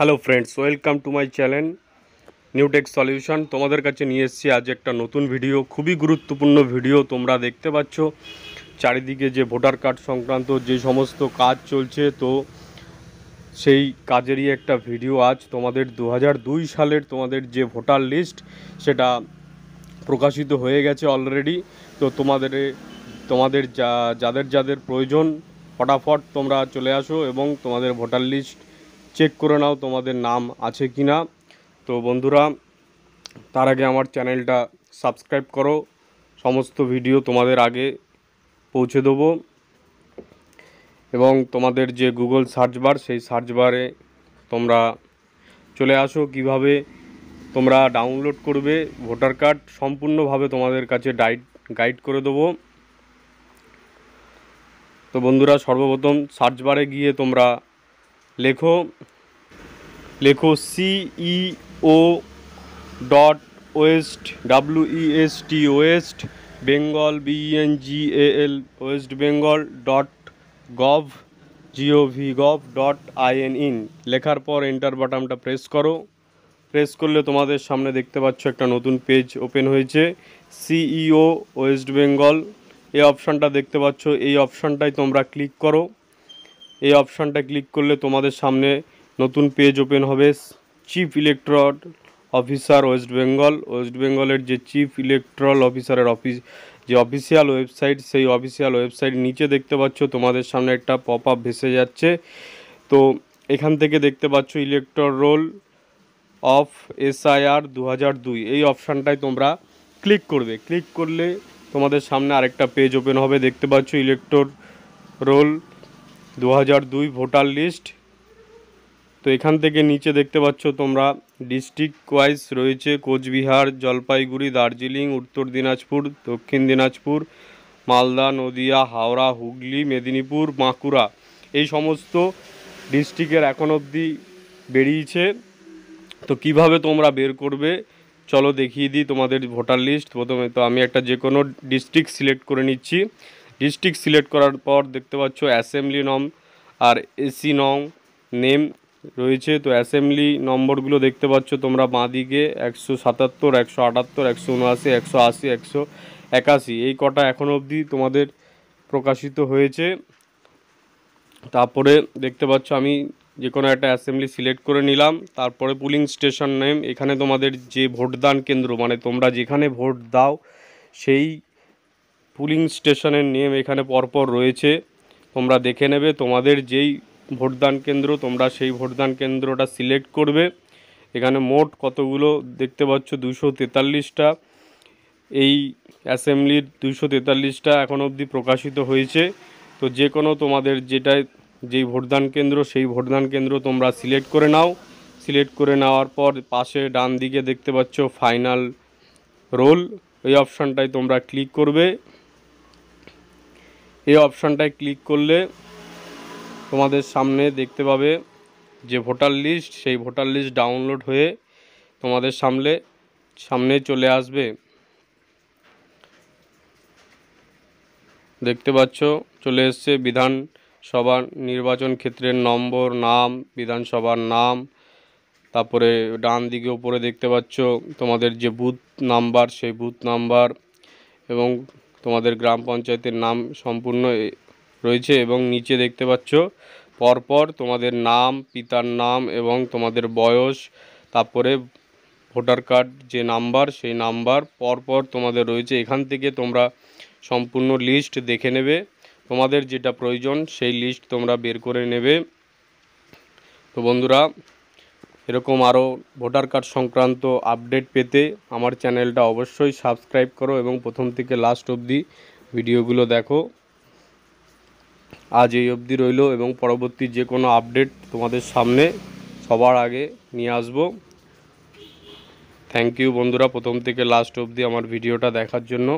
Hello friends, welcome to my channel new tech solution. তোমাদের কাছে নিয়ে এসেছি আজ একটা নতুন ভিডিও, খুবই গুরুত্বপূর্ণ ভিডিও। তোমরা দেখতে পাচ্ছ চারিদিকে যে ভোটার কার্ড সংক্রান্ত যে সমস্ত কাজ চলছে, তো সেই কাজেরই একটা ভিডিও আজ। তোমাদের 2002 সালের তোমাদের যে ভোটার লিস্ট সেটা প্রকাশিত হয়ে গেছে অলরেডি। তো তোমাদের যাদের যাদের প্রয়োজন ফটাফট তোমরা চলে আসো এবং তোমাদের ভোটার লিস্ট চেক করে নাও তোমাদের নাম আছে কি না। তো বন্ধুরা, তার আগে আমার চ্যানেলটা সাবস্ক্রাইব করো, সমস্ত ভিডিও তোমাদের আগে পৌঁছে দেবো। এবং তোমাদের যে গুগল সার্চ বার, সেই সার্চ বারে তোমরা চলে আসো কিভাবে তোমরা ডাউনলোড করবে ভোটার কার্ড, সম্পূর্ণভাবে তোমাদের কাছে গাইড করে দেবো। তো বন্ধুরা, সর্বপ্রথম সার্চ বারে গিয়ে তোমরা লেখো CEO West West Bengal BENGAL West Bengal .gov.in লেখার পর এন্টার বাটনটা প্রেস করো। প্রেস করলে তোমাদের সামনে দেখতে পাচ্ছ একটা নতুন পেজ ওপেন হয়েছে, CEO ওয়েস্ট বেঙ্গল। এই অপশানটা দেখতে পাচ্ছ, এই অপশানটায় তোমরা ক্লিক করো। এই অপশানটা ক্লিক করলে তোমাদের সামনে নতুন পেজ ওপেন হবে। চিফ ইলেকট্রাল অফিসার ওয়েস্ট বেঙ্গলের যে চিফ ইলেকট্রাল অফিসারের যে অফিসিয়াল ওয়েবসাইট, সেই অফিসিয়াল ওয়েবসাইট নিচে দেখতে পাচ্ছ তোমাদের সামনে একটা পপ আপ ভেসে যাচ্ছে। তো এখান থেকে দেখতে পাচ্ছ ইলেকট্রাল রোল অফ SIR 2002, এই অপশানটায় তোমরা ক্লিক করবে। ক্লিক করলে তোমাদের সামনে আরেকটা পেজ ওপেন হবে, দেখতে পাচ্ছ ইলেকট্রাল রোল 2002 ভোটার লিস্ট। তো এখান থেকে নিচে দেখতে পাচ্ছ তোমরা ডিস্ট্রিক্ট ওয়াইজ রয়েছে কোচবিহার, জলপাইগুড়ি, দার্জিলিং, উত্তর দিনাজপুর, দক্ষিণ দিনাজপুর, মালদা, নদিয়া, হাওড়া, হুগলি, মেদিনীপুর, বাঁকুড়া, এই সমস্ত ডিস্ট্রিক্টের এখন অবধি বেরিয়েছে। তো কিভাবে তোমরা বের করবে চলো দেখিয়ে দিই তোমাদের ভোটার লিস্ট। প্রথমে তো আমি একটা যে কোনো ডিস্ট্রিক্ট সিলেক্ট করে নিচ্ছি। ডিস্ট্রিক্ট সিলেক্ট করার পর দেখতে পাচ্ছ অ্যাসেম্বলি নম আর এসি নং নেম রয়েছে। তো অ্যাসেম্বলি নম্বরগুলো দেখতে পাচ্ছ তোমরা বাঁদিকে 177, 178, 179, 180, 181, এই কটা এখনও অবধি তোমাদের প্রকাশিত হয়েছে। তারপরে দেখতে পাচ্ছ আমি যে কোনো একটা অ্যাসেম্বলি সিলেক্ট করে নিলাম। তারপরে পুলিং স্টেশন নেম, এখানে তোমাদের যে ভোটদান কেন্দ্র, মানে তোমরা যেখানে ভোট দাও সেই পুলিং স্টেশনের নেম এখানে পরপর রয়েছে, তোমরা দেখে নেবে। তোমাদের যেই ভোটদান কেন্দ্র, তোমরা সেই ভোটদান কেন্দ্রটা সিলেক্ট করবে। এখানে মোট কতগুলো দেখতে পাচ্ছ, 243টা। এই অ্যাসেম্বলির 243টা এখন অবধি প্রকাশিত হয়েছে। তো যে কোনো তোমাদের যেই ভোটদান কেন্দ্র, সেই ভোটদান কেন্দ্র তোমরা সিলেক্ট করে নাও। সিলেক্ট করে নেওয়ার পর পাশে ডান দিকে দেখতে পাচ্ছ ফাইনাল রোল, এই অপশানটায় তোমরা ক্লিক করবে। এই অপশানটায় ক্লিক করলে তোমাদের সামনে দেখতে পাবে যে ভোটার লিস্ট, সেই ভোটার লিস্ট ডাউনলোড হয়ে তোমাদের সামনে চলে আসবে। দেখতে পাচ্ছ চলে এসছে বিধানসভা নির্বাচন ক্ষেত্রের নম্বর, নাম, বিধানসভার নাম। তারপরে ডান দিকে উপরে দেখতে পাচ্ছ তোমাদের যে বুথ নাম্বার, সেই বুথ নাম্বার এবং তোমাদের গ্রাম পঞ্চায়েতের নাম সম্পূর্ণ রয়েছে। এবং নিচে দেখতে পাচ্ছ পরপর তোমাদের নাম, পিতার নাম এবং তোমাদের বয়স, তারপরে ভোটার কার্ড যে নাম্বার, সেই নাম্বার পরপর তোমাদের রয়েছে। এখান থেকে তোমরা সম্পূর্ণ লিস্ট দেখে নেবে, তোমাদের যেটা প্রয়োজন সেই লিস্ট তোমরা বের করে নেবে। তো বন্ধুরা, এরকম আরও ভোটার কার্ড সংক্রান্ত আপডেট পেতে আমার চ্যানেলটা অবশ্যই সাবস্ক্রাইব করো এবং প্রথম থেকে লাস্ট অবধি ভিডিওগুলো দেখো। আজ এই অবধি রইল এবং পরবর্তী যে কোনো আপডেট তোমাদের সামনে সবার আগে নিয়ে আসবো। থ্যাংক ইউ বন্ধুরা, প্রথম থেকে লাস্ট অবধি আমার ভিডিওটা দেখার জন্য।